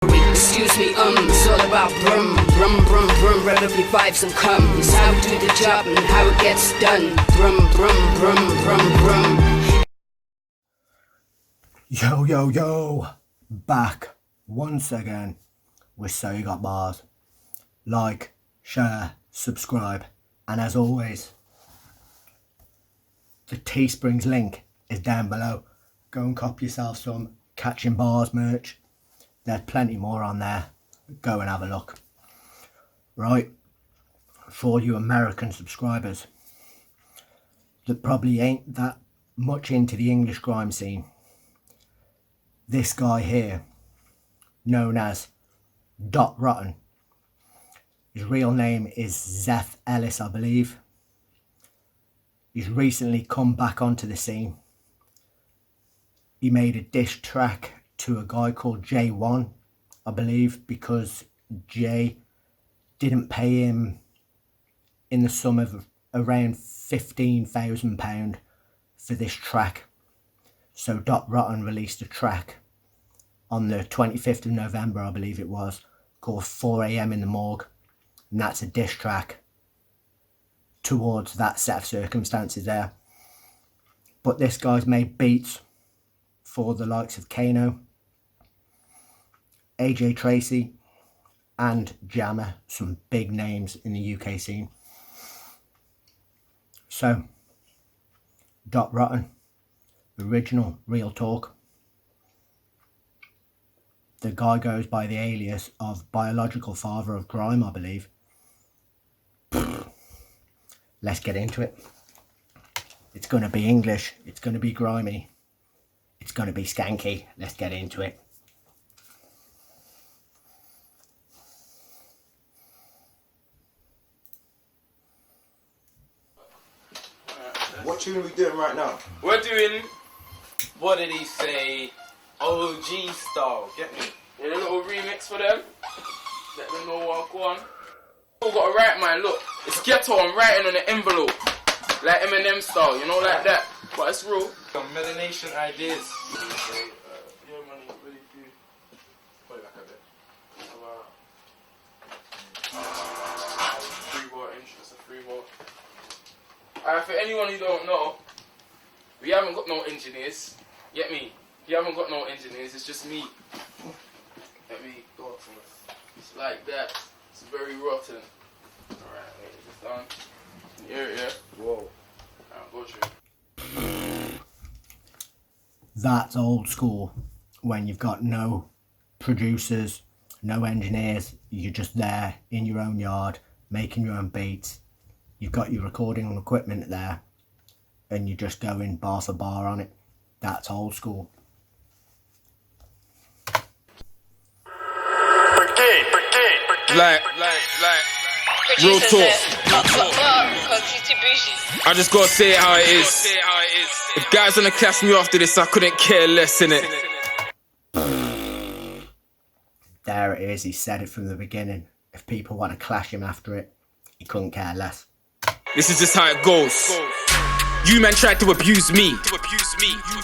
Excuse me, it's all about brum, brum, brum, brum, relatively vibes and come. It's how we do the job and how it gets done. Brum, brum, brum, brum, brum. Yo, yo, yo, back once again with So You Got Bars. Like, share, subscribe, and as always, the Teesprings link is down below. Go and cop yourself some Catching Bars merch. There's plenty more on there. Go and have a look. Right, for all you American subscribers that probably ain't that much into the English grime scene, this guy here, known as Dot Rotten, his real name is Zeph Ellis, I believe. He's recently come back onto the scene. He made a diss track to a guy called J1, I believe, because Jay didn't pay him in the sum of around £15,000 for this track. So Dot Rotten released a track on the 25th of November, I believe it was, called 4 AM in the Morgue. And that's a diss track towards that set of circumstances there. But this guy's made beats for the likes of Kano, AJ Tracy and Jammer, some big names in the UK scene. So, Dot Rotten, original Real Talk. The guy goes by the alias of Biological Father of Grime, I believe. Let's get into it. It's going to be English, it's going to be grimy, it's going to be skanky. Let's get into it. What tune are we doing right now? We're doing, what did he say, OG style, get me? Did a little remix for them, let them know what go on. All got to write, man, look, it's ghetto, I'm writing on the envelope, like Eminem style, you know, like that, but it's real. Melanation ideas. Yeah, man, really do. Put it back a bit. Free water interest, a free water. For anyone who don't know, we haven't got no engineers. Get me? You haven't got no engineers, it's just me. Let me go for it. It's like that. It's very rotten. Alright, wait, is this done? Yeah. Whoa. Go through. That's old school when you've got no producers, no engineers, you're just there in your own yard making your own beats. You've got your recording equipment there and you're just going bar for bar on it. That's old school. Like, real talk. I just gotta say it how it is. If guys wanna clash me after this, I couldn't care less, innit? There it is, he said it from the beginning. If people want to clash him after it, he couldn't care less. This is just how it goes. You man tried to abuse me,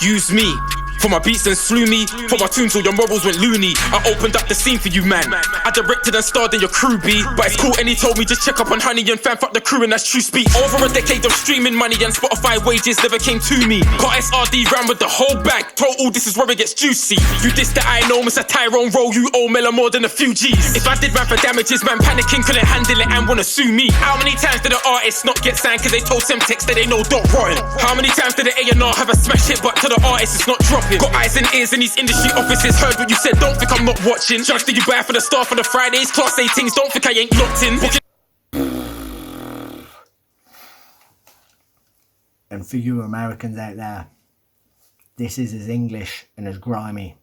use me for my beats and slew me. For my tunes, all your morals went loony. I opened up the scene for you, man. I directed and starred in your crew, B. But it's cool, and he told me just check up on Honey and fam, fuck the crew, and that's true speak. Over a decade of streaming money and Spotify wages never came to me. Got SRD ran with the whole bank. Total, this is where it gets juicy. You diss that I know, Mr. Tyrone Roll, you owe Miller more than a few G's. If I did run for damages, man, panicking, couldn't handle it and wanna sue me. How many times did the artists not get signed cause they told Semtex that they know Dot Rotten? How many times did the A&R have a smash hit but to the artist it's not dropping? Got eyes and ears in these industry offices, heard what you said, don't think I'm not watching. Judge, did you buy for the staff on the Fridays? Class 18s, don't think I ain't locked in. And for you Americans out there, this is as English and as grimy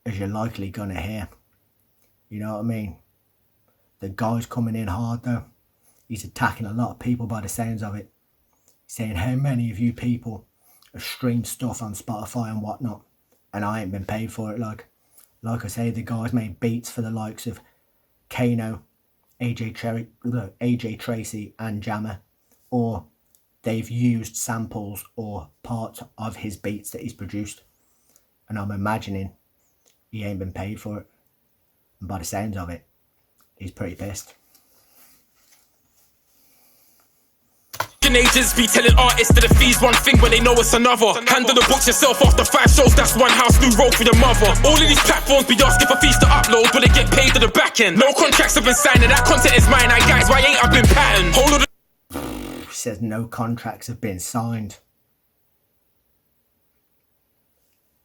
as you're likely gonna hear. You know what I mean? The guy's coming in hard though. He's attacking a lot of people by the sounds of it. He's saying how many of you people have streamed stuff on Spotify and whatnot and I ain't been paid for it. Like I say, the guy's made beats for the likes of Kano, AJ Tracy and Jammer, or they've used samples or parts of his beats that he's produced. And I'm imagining he ain't been paid for it. And by the sounds of it, he's pretty pissed. Agents be telling artists that the fee's one thing when they know it's another. Handle the books yourself after 5 shows, that's one house, new road for your mother. All of these platforms be asking for fees to upload, but they get paid to the back end. No contracts have been signed and that content is mine. And guys, why ain't I been patterned? Hold on. He says no contracts have been signed.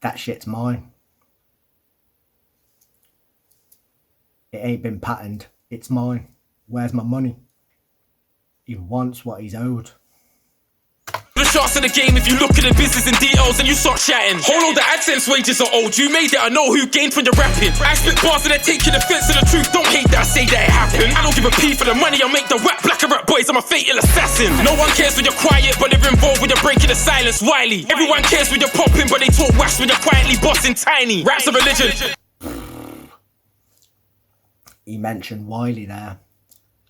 That shit's mine. It ain't been patterned. It's mine. Where's my money? He wants what he's owed. The shots in the game, if you look at the business in details and you start chatting. Hold on, the AdSense wages are old. You made it, I know who gained from your rapping. I spit bars and they take you the fence of the truth. Don't hate that I say that it happened. I don't give a P for the money, I make the rap blacker rap boys. I'm a fatal assassin. No one cares when you're quiet, but they're involved when you're breaking the silence. Wiley. Everyone cares when you're popping, but they talk wash when you're quietly bossing tiny. Rap's a religion. He mentioned Wiley there,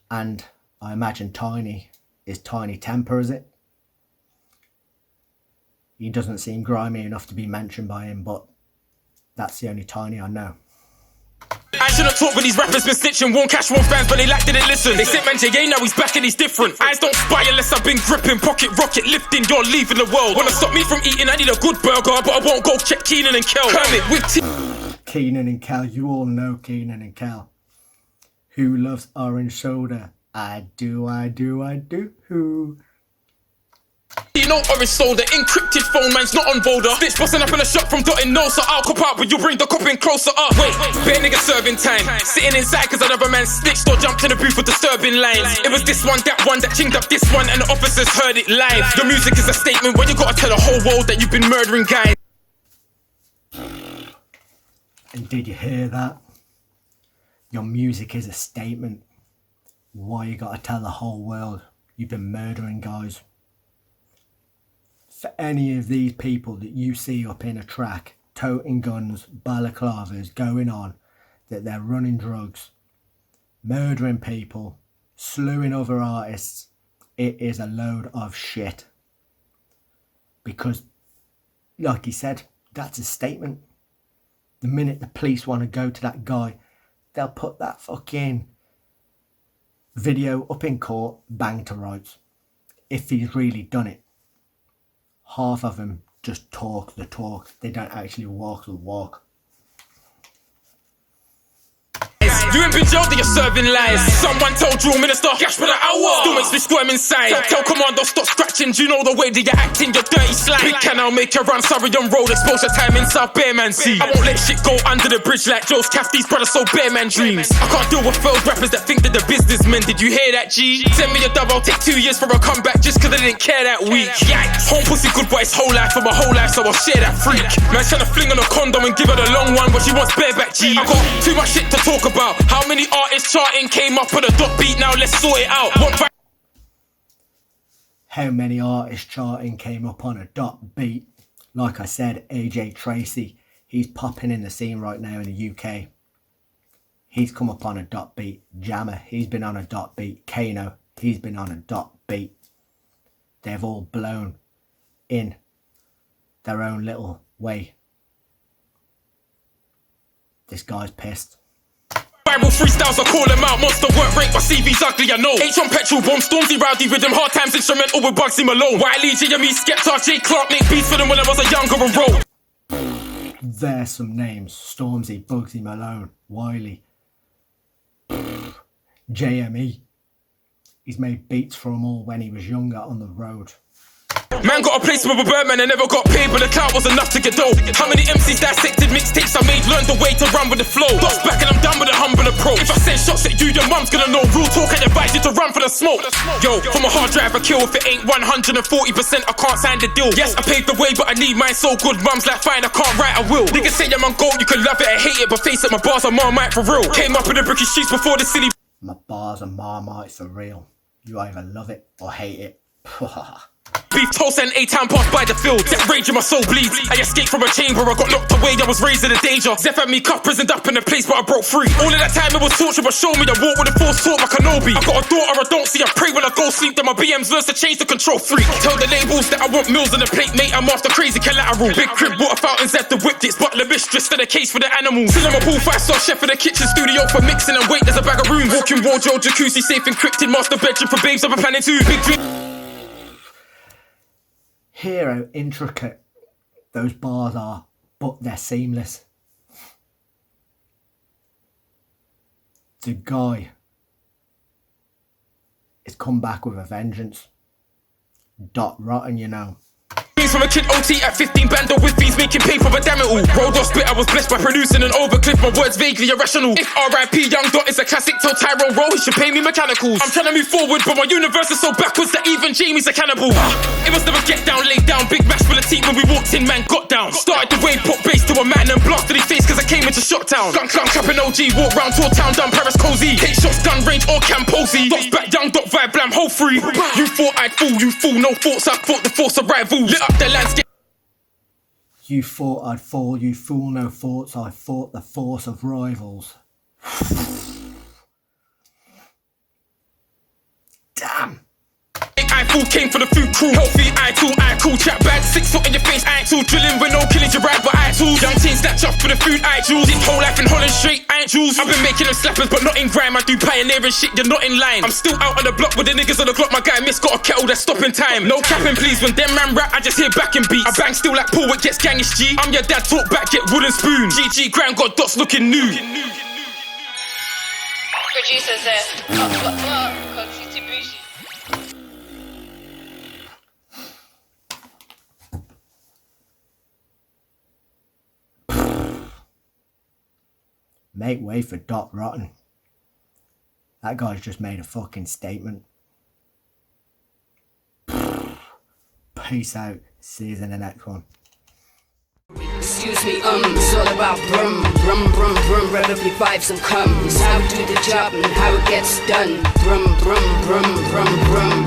and I imagine Tiny is Tiny Temper, is it? He doesn't seem grimy enough to be mentioned by him, but that's the only Tiny I know. I shouldn't talk when these rappers been snitching. Won't cash, won't fans, but they like didn't listen. They said man J.A. now he's back and he's different. Eyes don't spy unless I've been gripping. Pocket rocket lifting, you're leaving the world. Wanna stop me from eating, I need a good burger, but I won't go check Keenan and Kel. Kermit with Keenan and Kel, you all know Keenan and Kel. Who loves orange soda? I do, I do, I do. Who? You know orange soda, encrypted phone, man's not on Voda. Bitch busting up in a shop from dotting no, so I'll cop out, but you bring the cop in closer up. Wait, bare nigga serving time. Sitting inside cause another man snitched or jumped in the booth with disturbing lines. It was this one that chinged up this one, and the officers heard it live. Your music is a statement when you gotta tell the whole world that you've been murdering guys. And did you hear that? Your music is a statement. Why you gotta tell the whole world you've been murdering guys? For any of these people that you see up in a track, toting guns, balaclavas, going on, that they're running drugs, murdering people, slewing other artists, it is a load of shit. Because, like he said, that's a statement. The minute the police want to go to that guy, they'll put that fucking video up in court, bang to rights. If he's really done it. Half of them just talk the talk. They don't actually walk the walk. You ain't been jailed and you're serving lies. Someone told you, minister, cash for the hour. Still makes me squirm inside. Tell commando, stop scratching. Do you know the way that you're acting? You're dirty slime. Big can I'll make you run. Sorry, on road. Exposure time in South Bearman Sea. I won't let shit go under the bridge like Joe's Cafty's brother, so Bearman dreams. I can't deal with failed rappers that think that they're businessmen. Did you hear that, G? Send me a dub, I'll take 2 years for a comeback just cause I didn't care that week. Yikes. Home pussy good boy, his whole life for my whole life, so I'll share that freak. Man trying to fling on a condom and give her the long one, but she wants bareback, G. I got too much shit to talk about. How many artists charting came up with a dot beat, now let's sort it out. How many artists charting came up on a dot beat? Like I said, AJ Tracy, he's popping in the scene right now in the UK. He's come up on a dot beat. Jammer, he's been on a dot beat. Kano, he's been on a dot beat. They've all blown in their own little way. This guy's pissed. Viral freestyles, I call them out. Monster work rate, my CV's ugly, I know. H on petrol bomb, Stormzy rowdy rhythm, hard times instrumental with Bugsy Malone. Wiley, J.M.E, Skepta, J. Clark, make beats for them when I was a younger and roll. There's some names. Stormzy, Bugsy Malone, Wiley, J.M.E. He's made beats for them all when he was younger on the road. Man got a placement with Birdman and never got paid, but the clout was enough to get dope. How many MCs dissected mixtapes I made, learned the way to run with the flow. Dots back and I'm done with a humble approach. If I send shots at you, your mum's gonna know. Real talk, I advise you to run for the smoke. Yo, from a hard drive I kill. If it ain't 140%, I can't sign the deal. Yes, I paved the way, but I need mine so good. Mum's like, fine, I can't write, I will. Niggas say I'm on gold, you can love it or hate it, but face it, my bars are Marmite for real. Came up in the bricky streets before the silly. My bars are Marmite for real. You either love it or hate it. Beef toast and A-town passed by the field. That rage in my soul bleeds. I escaped from a chamber, I got locked away, I was raised in a danger. Zeph had me cuffed, prisoned up in a place, but I broke free. All of that time it was torture, but show me the walk with the force taught like Kenobi. I got a daughter I don't see, I pray when I go sleep, then my BM's learns to change the control freak. Tell the labels that I want meals on the plate, mate, I'm after crazy collateral. Big crib, water fountains at the whip, it's butler mistress to the case for the animals. Still in my pool, 5-star chef in the kitchen studio for mixing and wait, there's a bag of rooms. Walking wardrobe, jacuzzi, safe encrypted, master bedroom for babes, I'm planning to. Big dream. Hear how intricate those bars are, but they're seamless. The guy is come back with a vengeance. Dot rotten, you know. From a kid OT at 15 bando with fees making paper, but damn it all. Rolled off split, I was blessed by producing an overcliff, my words vaguely irrational. If RIP Young Dot is a classic, tell Tyrone Roll he should pay me mechanicals. I'm trying to move forward, but my universe is so backwards that even Jamie's a cannibal. It was never get down, lay down, big match for the team when we walked in, man got down. Started the wave, put bass to a man and blasted his face cause I came into Shocktown. Gun capping OG, walk round tour town, done Paris cozy. Hate shots, gun range or Camp Posey. Dots back, Young Dot vibe, blam, whole free. You thought I'd fool, you fool, no thoughts, I fought the force of rival. Lit up the landscape. You thought I'd fall, you fool, no thoughts, I fought the force of rivals. Damn. I fool came for the food crew. Healthy, I cool, chat bad, 6 foot in your face, I ain't too. Drilling with no killing your ride, but I too. Young teen snatch up for the food, I jewels. This whole life in Holland straight, I ain't jewels. I've been making them slappers, but not in grime. I do pioneering shit, you're not in line. I'm still out on the block with the niggas on the clock. My guy Miss got a kettle that's stopping time. No capping please, when them man rap, I just hear backing beats. I bang still like Paul, it gets gangish G. I'm your dad, talk back, get wooden spoon. GG Grime got dots looking new. Producer said, cause he's too bougie. Make way for Dot Rotten. That guy's just made a fucking statement. Peace out. See you in the next one. Excuse me, it's all about brum, brum, brum, brum, relatively vibes and come. It's how to do the job and how it gets done. Brum, brum, brum, brum, brum.